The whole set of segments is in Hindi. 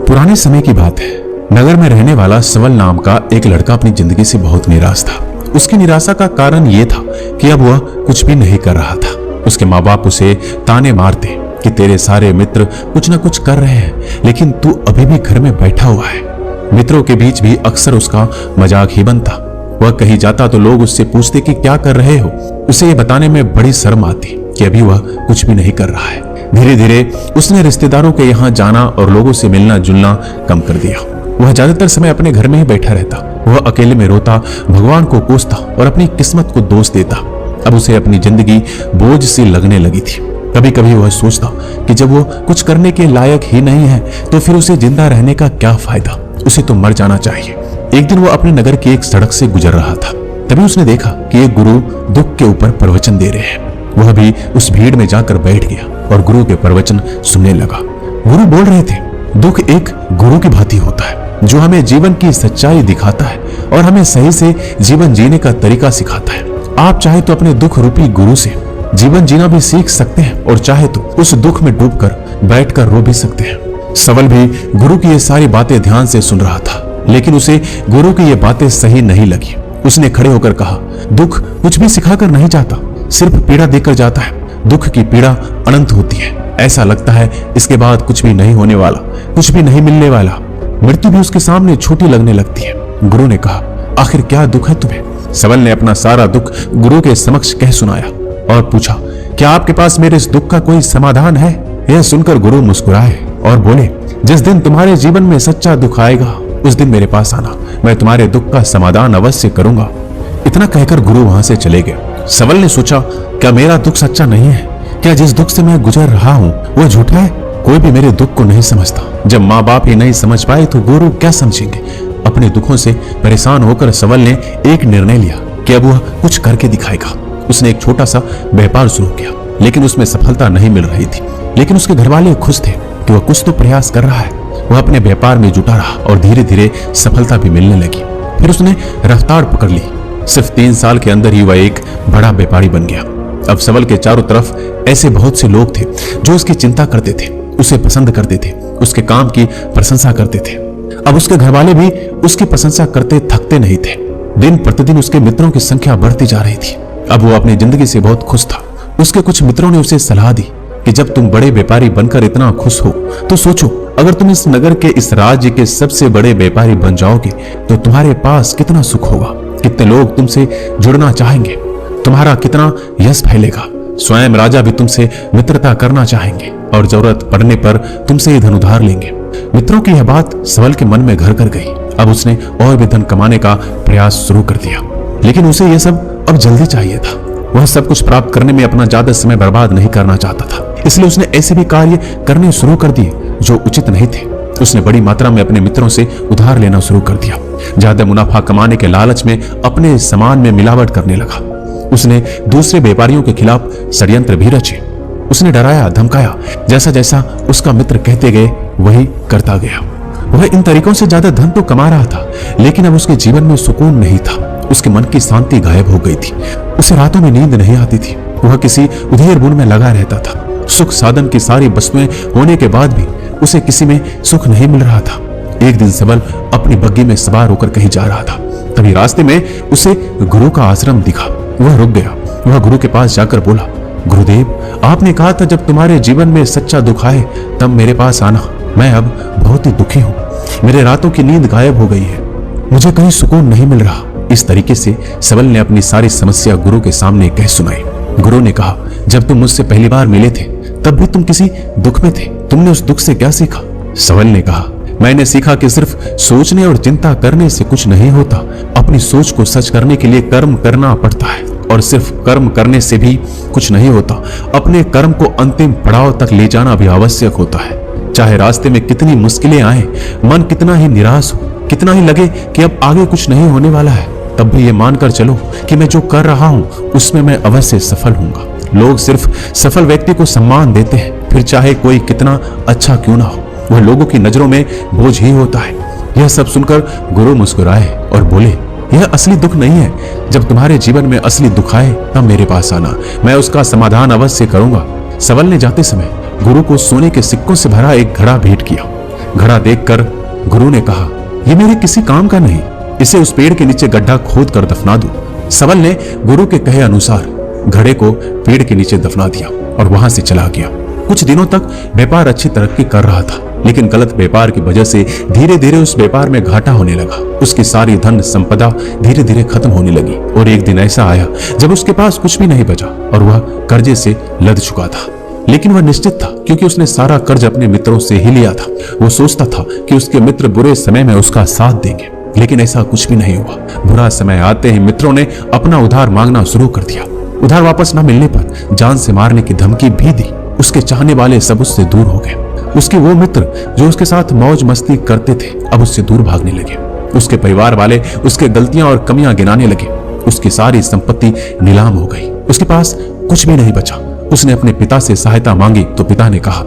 पुराने समय की बात है। नगर में रहने वाला सवल नाम का एक लड़का अपनी जिंदगी से बहुत निराश था। उसकी निराशा का कारण यह था कि अब वह कुछ भी नहीं कर रहा था। उसके माँ बाप उसे ताने मारते कि तेरे सारे मित्र कुछ न कुछ कर रहे हैं, लेकिन तू अभी भी घर में बैठा हुआ है। मित्रों के बीच भी अक्सर उसका मजाक ही बनता। वह कहीं जाता तो लोग उससे पूछते कि क्या कर रहे हो। उसे ये बताने में बड़ी शर्म आती कि अभी वह कुछ भी नहीं कर रहा है। धीरे धीरे उसने रिश्तेदारों के यहाँ जाना और लोगों से मिलना जुलना कम कर दिया। वह ज्यादातर समय अपने घर में ही बैठा रहता। वह अकेले में रोता, भगवान को कोसता और अपनी किस्मत को दोष देता। अब उसे अपनी जिंदगी बोझ सी लगने लगी थी। कभी कभी वह सोचता कि जब वो कुछ करने के लायक ही नहीं है तो फिर उसे जिंदा रहने का क्या फायदा, उसे तो मर जाना चाहिए। एक दिन वो अपने नगर की एक सड़क से गुजर रहा था। तभी उसने देखा कि एक गुरु दुख के ऊपर प्रवचन दे रहे हैं। वह भी उस भीड़ में जाकर बैठ गया और गुरु के प्रवचन सुनने लगा। गुरु बोल रहे थे, दुख एक गुरु की भांति होता है जो हमें जीवन की सच्चाई दिखाता है और हमें सही से जीवन जीने का तरीका सिखाता है। आप चाहे तो अपने दुख रूपी गुरु से जीवन जीना भी सीख सकते हैं और चाहे तो उस दुख में डूबकर बैठकर रो भी सकते हैं। सवल भी गुरु की ये सारी बातें ध्यान से सुन रहा था, लेकिन उसे गुरु की ये बातें सही नहीं लगी। उसने खड़े होकर कहा, दुख कुछ भी सिखाकर नहीं जाता, सिर्फ पीड़ा देकर जाता है। दुख की पीड़ा अनंत होती है। ऐसा लगता है इसके बाद कुछ भी नहीं होने वाला, कुछ भी नहीं मिलने वाला। मृत्यु भी उसके सामने छोटी लगने लगती है। गुरु ने कहा, आखिर क्या दुख है तुम्हें? सवल ने अपना सारा दुख गुरु के समक्ष कह सुनाया और पूछा, क्या आपके पास मेरे इस दुख का कोई समाधान है? यह सुनकर गुरु मुस्कुराए और बोले, जिस दिन तुम्हारे जीवन में सच्चा दुख आएगा उस दिन मेरे पास आना, मैं तुम्हारे दुख का समाधान अवश्य करूंगा। इतना कहकर गुरु वहां से चले गए। सवल ने सोचा, क्या मेरा दुख सच्चा नहीं है? क्या जिस दुख से मैं गुजर रहा हूँ वो झूठा है? कोई भी मेरे दुख को नहीं समझता। जब माँ बाप ही नहीं समझ पाए तो गुरु क्या समझेंगे? अपने दुखों से परेशान होकर सवल ने एक निर्णय लिया कि अब वह कुछ करके दिखाएगा। उसने एक छोटा सा व्यापार शुरू किया, लेकिन उसमें सफलता नहीं मिल रही थी। लेकिन उसके घर वाले खुश थे कि वह कुछ तो प्रयास कर रहा है। वह अपने व्यापार में जुटा रहा और धीरे धीरे सफलता भी मिलने लगी। फिर उसने रफ्तार पकड़ ली। सिर्फ 3 साल के अंदर ही वह एक बड़ा व्यापारी बन गया। अब सवल के चारों तरफ ऐसे बहुत से लोग थे जो उसकी चिंता करते थे, उसे पसंद करते थे, उसके काम की प्रशंसा करते थे। अब उसके घरवाले भी उसकी प्रशंसा करते थकते नहीं थे। दिन प्रतिदिन उसके मित्रों की संख्या बढ़ती जा रही थी। अब वो अपनी जिंदगी से बहुत खुश था। उसके कुछ मित्रों ने उसे सलाह दी कि जब तुम बड़े व्यापारी बनकर इतना खुश हो तो सोचो, अगर तुम इस नगर के, इस राज्य के सबसे बड़े व्यापारी बन जाओगे तो तुम्हारे पास कितना सुख होगा, कितने लोग तुमसे जुड़ना चाहेंगे, तुम्हारा कितना यश फैलेगा। स्वयं राजा भी तुमसे मित्रता करना चाहेंगे और जरूरत पड़ने पर तुमसे ही धन उधार लेंगे। मित्रों की यह बात सवल के मन में घर कर गई। अब उसने और भी धन कमाने का प्रयास शुरू कर दिया, लेकिन उसे यह सब अब जल्दी चाहिए था। वह सब कुछ प्राप्त करने में अपना ज्यादा समय बर्बाद नहीं करना चाहता था, इसलिए उसने ऐसे भी कार्य करने शुरू कर दिए जो उचित नहीं थे। उसने बड़ी मात्रा में अपने मित्रों से उधार लेना शुरू कर दिया। ज्यादा मुनाफा कमाने के लालच में अपने सामान में मिलावट करने लगा। उसने दूसरे व्यापारियों के खिलाफ षड्यंत्र भी रचे। उसने डराया, धमकाया। जैसा जैसा उसका मित्र कहते गए वही करता गया। वह इन तरीकों से ज्यादा धन तो कमा रहा था, लेकिन अब उसके जीवन में सुकून नहीं था। उसके मन की शांति गायब हो गई थी। उसे रातों में नींद नहीं आती थी। वह किसी उधेड़ बुन में लगा रहता था। सुख साधन की सारी वस्तुएं होने के बाद भी उसे किसी में सुख नहीं मिल रहा था। एक दिन सवल अपनी बग्गी में सवार होकर कहीं जा रहा था। तभी रास्ते में उसे गुरु का आश्रम दिखा। वह रुक गया। वह गुरु के पास जाकर बोला, गुरुदेव, आपने कहा था जब तुम्हारे जीवन में सच्चा दुख आए तब मेरे पास आना। मैं अब बहुत ही दुखी हूँ। मेरे रातों की नींद गायब हो गई है। मुझे कहीं सुकून नहीं मिल रहा। इस तरीके से सवल ने अपनी सारी समस्या गुरु के सामने कह सुनाई। गुरु ने कहा, जब तुम मुझसे पहली बार मिले थे तब भी तुम किसी दुख में थे। तुमने उस दुख से क्या सीखा? सवल ने कहा, मैंने सीखा कि सिर्फ सोचने और चिंता करने से कुछ नहीं होता। अपनी सोच को सच करने के लिए कर्म करना पड़ता है, और सिर्फ कर्म करने से भी कुछ नहीं होता। अपने कर्म को अंतिम पड़ाव तक ले जाना भी आवश्यक होता है। चाहे रास्ते में कितनी मुश्किलें आए, मन कितना ही निराश हो, कितना ही लगे कि अब आगे कुछ नहीं होने वाला है, तब भी ये मानकर चलो कि मैं जो कर रहा हूं उसमें मैं अवश्य सफल होऊंगा। लोग सिर्फ सफल व्यक्ति को सम्मान देते हैं, फिर चाहे कोई कितना अच्छा क्यों ना हो, वह लोगों की नजरों में बोझ ही होता है। यह सब सुनकर गुरु मुस्कुराए और बोले, यह असली दुख नहीं है। जब तुम्हारे जीवन में असली दुख आए तब मेरे पास आना, मैं उसका समाधान अवश्य करूंगा। सवल ने जाते समय गुरु को सोने के सिक्कों से भरा एक घड़ा भेंट किया। घड़ा देखकर गुरु ने कहा, यह मेरे किसी काम का नहीं, इसे उस पेड़ के नीचे गड्ढा खोद कर दफना दो। सबल ने गुरु के कहे अनुसार घड़े को पेड़ के नीचे दफना दिया और वहां से चला गया। कुछ दिनों तक व्यापार अच्छी तरक्की कर रहा था, लेकिन गलत व्यापार की वजह से धीरे धीरे उस व्यापार में घाटा होने लगा। उसकी सारी धन संपदा धीरे धीरे खत्म होने लगी और एक दिन ऐसा आया जब उसके पास कुछ भी नहीं बचा और वह कर्जे से लद चुका था। लेकिन वह निश्चित था, क्योंकि उसने सारा कर्ज अपने मित्रों से ही लिया था। वो सोचता था कि उसके मित्र बुरे समय में उसका साथ देंगे, लेकिन ऐसा कुछ भी नहीं हुआ। बुरा समय आते ही मित्रों ने अपना उधार मांगना शुरू कर दिया। उधार वापस न मिलने पर जान से मारने की धमकी भी दी। उसके चाहने वाले सब उससे दूर हो गए। उसके वो मित्र जो उसके साथ मौज मस्ती करते थे अब उससे दूर भागने लगे। उसके परिवार वाले उसके गलतियां और कमियां गिनाने लगे। उसकी सारी संपत्ति नीलाम हो गई। उसके पास कुछ भी नहीं बचा। उसने अपने पिता से सहायता मांगी तो पिता ने कहा,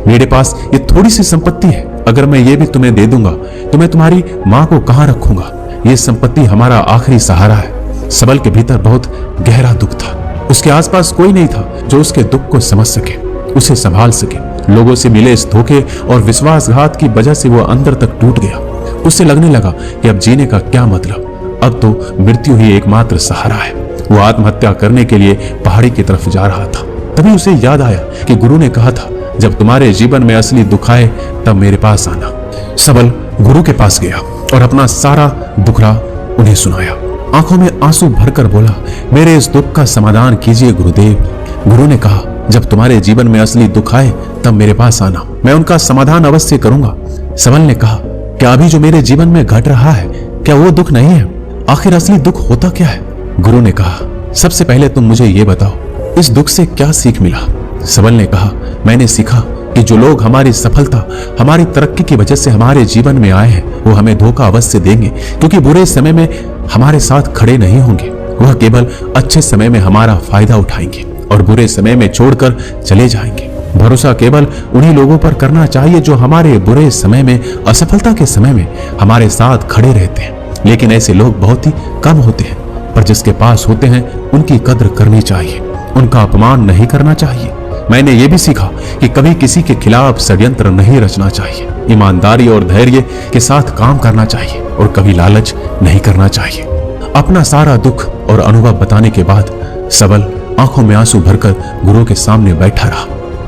मेरे पास ये थोड़ी सी संपत्ति है, अगर मैं ये भी तुम्हें दे दूंगा तो मैं तुम्हारी माँ को कहाँ रखूंगा? ये संपत्ति हमारा आखिरी सहारा है। सबल के भीतर बहुत गहरा दुख था। उसके आसपास कोई नहीं था जो उसके दुख को समझ सके, उसे संभाल सके। लोगों से मिले इस धोखे और विश्वासघात की वजह से वो अंदर तक टूट गया। उससे लगने लगा कि अब जीने का क्या मतलब, अब तो मृत्यु ही एकमात्र सहारा है। वो आत्महत्या करने के लिए पहाड़ी की तरफ जा रहा था। तभी उसे याद आया कि गुरु ने कहा था, जब तुम्हारे जीवन में असली दुख आए तब मेरे पास आना। सबल गुरु के पास गया और अपना सारा दुखड़ा उन्हें सुनाया। आंखों में आंसू भरकर बोला, मेरे इस दुख का समाधान कीजिए गुरुदेव। गुरु ने कहा, जब तुम्हारे जीवन में असली दुख आए तब मेरे पास आना, मैं उनका समाधान अवश्य करूंगा। सबल ने कहा, क्या अभी जो मेरे जीवन में घट रहा है क्या वो दुख नहीं है? आखिर असली दुख होता क्या है? गुरु ने कहा, सबसे पहले तुम मुझे ये बताओ, इस दुख से क्या सीख मिला? सबल ने कहा, मैंने सीखा कि जो लोग हमारी सफलता, हमारी तरक्की की वजह से हमारे जीवन में आए हैं वो हमें धोखा अवश्य देंगे, क्योंकि बुरे समय में हमारे साथ खड़े नहीं होंगे। वह केवल अच्छे समय में हमारा फायदा उठाएंगे और बुरे समय में छोड़कर चले जाएंगे। भरोसा केवल उन्हीं लोगों पर करना चाहिए जो हमारे बुरे समय में, असफलता के समय में हमारे साथ खड़े रहते हैं। लेकिन ऐसे लोग बहुत ही कम होते हैं, पर जिसके पास होते हैं उनकी कद्र करनी चाहिए, उनका अपमान नहीं करना चाहिए। मैंने ये भी सीखा कि कभी किसी के खिलाफ षड्यंत्र नहीं रचना चाहिए, ईमानदारी और धैर्य के साथ काम करना चाहिए और कभी लालच नहीं करना चाहिए। अपना सारा दुख और अनुभव बताने के बाद सबल आंखों में आंसू भरकर गुरु के सामने बैठा रहा।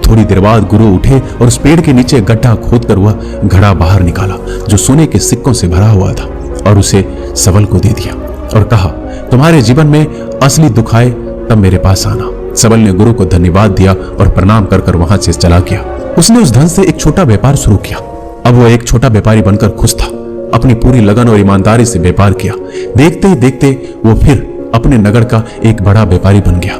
थोड़ी देर बाद गुरु उठे और उस पेड़ के नीचे गड्ढा खोदकर वह घड़ा बाहर निकाला जो सोने के सिक्कों से भरा हुआ था और उसे सबल को दे दिया और कहा, तुम्हारे जीवन में असली दुख आए तब मेरे पास आना। सबल ने गुरु को धन्यवाद दिया और प्रणाम कर वहां से चला गया। उसने उस धन से एक छोटा व्यापार शुरू किया। अब वो एक छोटा व्यापारी बनकर खुश था। अपनी पूरी लगन और ईमानदारी से व्यापार किया। देखते ही देखते वो फिर अपने नगर का एक बड़ा व्यापारी बन गया।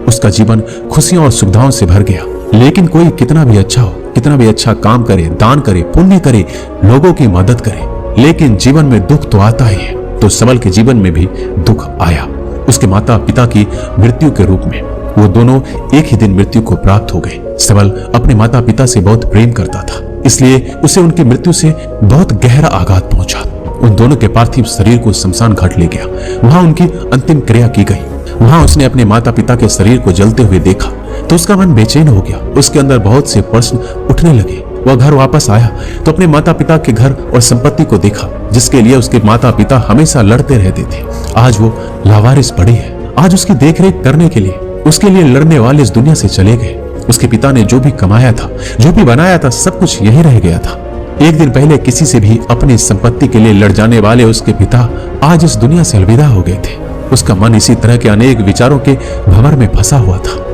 उसका जीवन खुशियों और सुविधाओं से भर गया। लेकिन कोई कितना भी अच्छा हो, कितना भी अच्छा काम करे, दान करे, पुण्य करे, लोगों की मदद करे, लेकिन जीवन में दुख तो आता ही है। तो सबल के जीवन में भी दुख आया। उसके माता पिता की मृत्यु के रूप में वो दोनों एक ही दिन मृत्यु को प्राप्त हो गए। सबल अपने माता पिता से बहुत प्रेम करता था, इसलिए उसे उनकी मृत्यु से बहुत गहरा आघात पहुंचा। उन दोनों के पार्थिव शरीर को शमशान घाट ले गया। वहां उनकी अंतिम क्रिया की गई। वहां उसने अपने माता पिता के शरीर को जलते हुए देखा तो उसका मन बेचैन हो गया। उसके अंदर बहुत से प्रश्न उठने लगे। वह घर वापस आया तो अपने माता पिता के घर और संपत्ति को देखा जिसके लिए उसके माता पिता हमेशा लड़ते रहते थे। आज वो लावारिस पड़ी है। आज उसकी देखरेख करने के लिए, उसके लिए लड़ने वाले इस दुनिया से चले गए। उसके पिता ने जो भी कमाया था, जो भी बनाया था, सब कुछ यही रह गया था। एक दिन पहले किसी से भी अपनी संपत्ति के लिए लड़ जाने वाले उसके पिता आज इस दुनिया से अलविदा हो गए थे। उसका मन इसी तरह के अनेक विचारों के भंवर में फंसा हुआ था।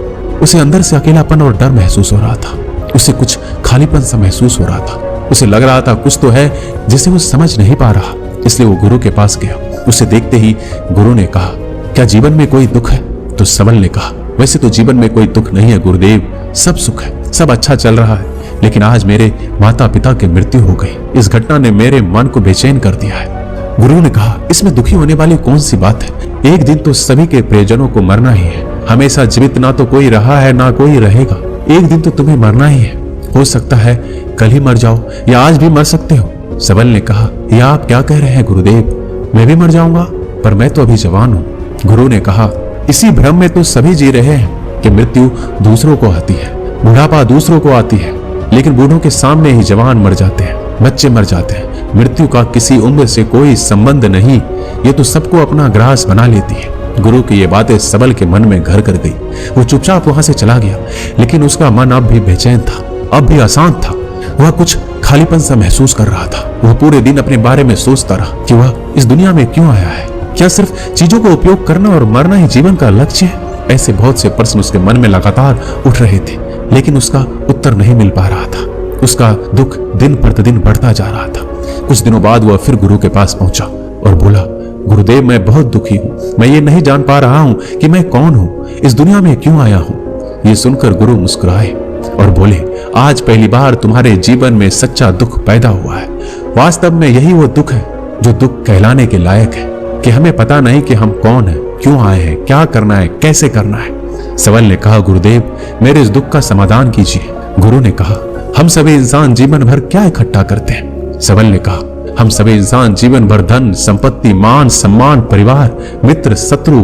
उसे अंदर से अकेलापन और डर महसूस हो रहा था। उसे कुछ खालीपन सा महसूस हो रहा था। उसे लग रहा था कुछ तो है जिसे वो समझ नहीं पा रहा। इसलिए वो गुरु के पास गया। उसे देखते ही गुरु ने कहा, क्या जीवन में कोई दुख है? तो सबल ने कहा, वैसे तो जीवन में कोई दुख नहीं है गुरुदेव, सब सुख है, सब अच्छा चल रहा है। लेकिन आज मेरे माता पिता की मृत्यु हो गई। इस घटना ने मेरे मन को बेचैन कर दिया है। गुरु ने कहा, इसमें दुखी होने वाली कौन सी बात है? एक दिन तो सभी के प्रियजनों को मरना ही है। हमेशा जीवित ना तो कोई रहा है ना कोई रहेगा। एक दिन तो तुम्हें मरना ही है। हो सकता है कल ही मर जाओ या आज भी मर सकते हो। सबल ने कहा, यह आप क्या कह रहे हैं गुरुदेव? मैं भी मर जाऊंगा, पर मैं तो अभी जवान हूँ। गुरु ने कहा, इसी भ्रम में तो सभी जी रहे हैं कि मृत्यु दूसरों को आती है, बुढ़ापा दूसरों को आती है, लेकिन बूढ़ों के सामने ही जवान मर जाते हैं, बच्चे मर जाते हैं। मृत्यु का किसी उम्र से कोई संबंध नहीं, ये तो सबको अपना ग्रास बना लेती है। गुरु की ये बातें सबल के मन में घर कर गई। वो चुपचाप वहां से चला गया, लेकिन उसका मन अब भी बेचैन था, अब भी अशांत था। वह कुछ खालीपन सा महसूस कर रहा था। वह पूरे दिन अपने बारे में सोचता रहा कि वह इस दुनिया में क्यों आया है। क्या सिर्फ चीजों को उपयोग करना और मरना ही जीवन का लक्ष्य है? ऐसे बहुत से प्रश्न उसके मन में लगातार उठ रहे थे, लेकिन उसका उत्तर नहीं मिल पा रहा था। उसका दुख दिन प्रतिदिन बढ़ता जा रहा था। कुछ दिनों बाद वह फिर गुरु के पास पहुंचा और बोला, गुरुदेव, मैं बहुत दुखी हूँ। मैं ये नहीं जान पा रहा हूँ कि मैं कौन हूँ, इस दुनिया में क्यों आया हूँ। ये सुनकर गुरु मुस्कुराए और बोले, आज पहली बार तुम्हारे जीवन में सच्चा दुख पैदा हुआ है। वास्तव में यही वो दुख है जो दुख कहलाने के लायक है, कि हमें पता नहीं कि हम कौन हैं, क्यों आए हैं, क्या करना है, कैसे करना है। सवल ने कहा, गुरुदेव, मेरे इस दुख का समाधान कीजिए। गुरु ने कहा, हम सभी इंसान जीवन भर क्या इकट्ठा करते हैं? सवल ने कहा, हम सभी इंसान जीवन भर धन, संपत्ति, मान, सम्मान, परिवार, मित्र, शत्रु,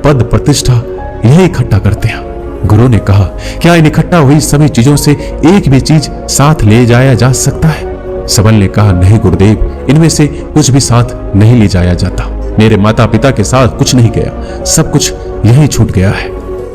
पद, प्रतिष्ठा यही इकट्ठा करते हैं। गुरु ने कहा, क्या इन इकट्ठा हुई सभी चीजों से एक भी चीज साथ ले जाया जा सकता है? सवल ने कहा, नहीं गुरुदेव, इनमें से कुछ भी साथ नहीं ले जाया जाता। मेरे माता पिता के साथ कुछ नहीं गया, सब कुछ यही छूट गया है,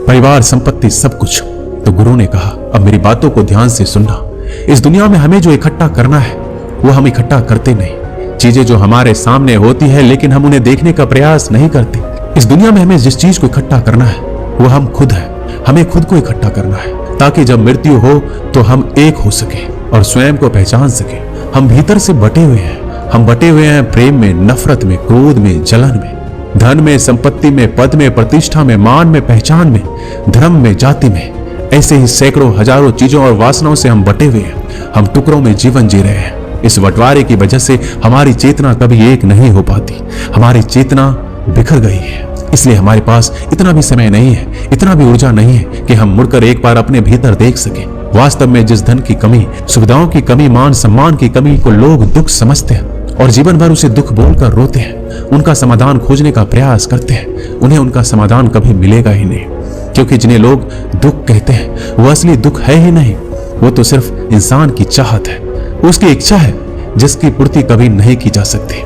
परिवार, संपत्ति, सब कुछ। तो गुरु ने कहा, अब मेरी बातों को ध्यान से सुनना। इस दुनिया में हमें जो इकट्ठा करना है वो हम इकट्ठा करते नहीं। चीजें जो हमारे सामने होती है लेकिन हम उन्हें देखने का प्रयास नहीं करते। इस दुनिया में हमें जिस चीज को इकट्ठा करना है वो हम खुद हैं। हमें खुद को इकट्ठा करना है ताकि जब मृत्यु हो तो हम एक हो सके और स्वयं को पहचान सके। हम भीतर से बटे हुए हैं। हम बटे हुए हैं प्रेम में, नफरत में, क्रोध में, जलन में, धन में, संपत्ति में, पद में, प्रतिष्ठा में, मान में, पहचान में, धर्म में, जाति में। ऐसे ही सैकड़ों हजारों चीजों और वासनाओं से हम बटे हुए हैं। हम टुकड़ों में जीवन जी रहे हैं। इस बंटवारे की वजह से हमारी चेतना कभी एक नहीं हो पाती। हमारी चेतना बिखर गई है। इसलिए हमारे पास इतना भी समय नहीं है, इतना भी ऊर्जा नहीं है कि हम मुड़कर एक बार अपने भीतर देख सकें। वास्तव में जिस धन की कमी, सुविधाओं की कमी, मान सम्मान की कमी को लोग दुख समझते हैं और जीवन भर उसे दुख बोलकर रोते हैं, उनका समाधान खोजने का प्रयास करते हैं, उन्हें उनका समाधान कभी मिलेगा ही नहीं। क्योंकि जिन्हें लोग दुख कहते हैं वो असली दुख है ही नहीं। वो तो सिर्फ इंसान की चाहत है, उसकी इच्छा है जिसकी पूर्ति कभी नहीं की जा सकती।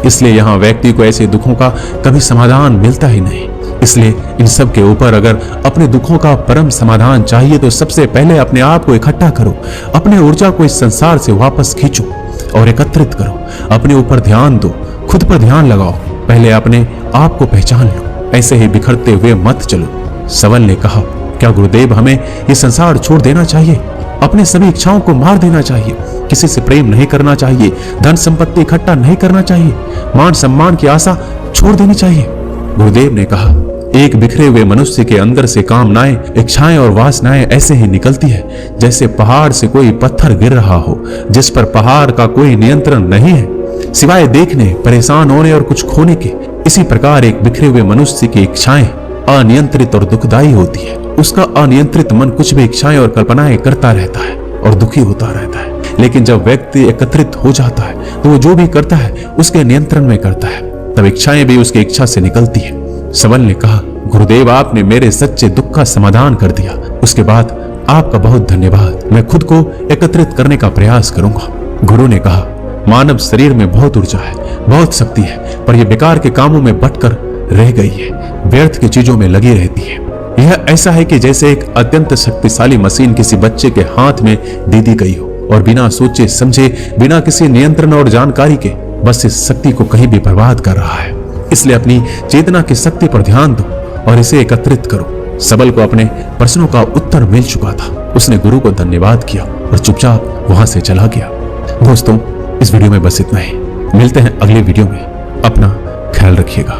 इसलिए यहाँ व्यक्ति को ऐसे दुखों का कभी समाधान मिलता ही नहीं। इसलिए इन सब के ऊपर अगर अपने दुखों का परम समाधान चाहिए तो सबसे पहले अपने आप को इकट्ठा करो। अपने ऊर्जा को इस संसार से वापस खींचो और एकत्रित करो। अपने ऊपर ध्यान दो, खुद पर ध्यान लगाओ। पहले अपने आप को पहचान लो, ऐसे ही बिखरते हुए मत चलो। सवल ने कहा, क्या गुरुदेव हमें ये संसार छोड़ देना चाहिए? अपने सभी इच्छाओं को मार देना चाहिए? किसी से प्रेम नहीं करना चाहिए? धन संपत्ति इकट्ठा नहीं करना चाहिए? मान सम्मान की आशा छोड़ देनी चाहिए? गुरुदेव ने कहा, एक बिखरे हुए मनुष्य के अंदर से कामनाएं, इच्छाएं और वासनाएं ऐसे ही निकलती है जैसे पहाड़ से कोई पत्थर गिर रहा हो, जिस पर पहाड़ का कोई नियंत्रण नहीं है सिवाय देखने, परेशान होने और कुछ खोने के। इसी प्रकार एक बिखरे हुए मनुष्य की इच्छाएं अनियंत्रित और दुखदायी होती है। उसका अनियंत्रित मन कुछ भी इच्छाएं और कल्पनाएं करता रहता है और दुखी होता रहता है। लेकिन जब व्यक्ति एकत्रित हो जाता है तो वो जो भी करता है उसके नियंत्रण में करता है, तब इच्छाएं भी उसकी इच्छा से निकलती है। सवल ने कहा, गुरुदेव आपने मेरे सच्चे दुख का समाधान कर दिया। उसके बाद आपका बहुत धन्यवाद। मैं खुद को एकत्रित करने का प्रयास करूंगा। गुरु ने कहा, मानव शरीर में बहुत ऊर्जा है, बहुत शक्ति है, पर यह बेकार के कामों में बटकर रह गई है, व्यर्थ की चीजों में लगी रहती है। यह ऐसा है कि जैसे एक अत्यंत शक्तिशाली मशीन किसी बच्चे के हाथ में दे दी गई हो और बिना सोचे समझे, बिना किसी नियंत्रण और जानकारी के बस इस शक्ति को कहीं भी बर्बाद कर रहा है। इसलिए अपनी चेतना की शक्ति पर ध्यान दो और इसे एकत्रित करो। सबल को अपने प्रश्नों का उत्तर मिल चुका था। उसने गुरु को धन्यवाद किया और चुपचाप वहां से चला गया। दोस्तों, इस वीडियो में बस इतना ही। मिलते हैं अगले वीडियो में। अपना ख्याल रखिएगा।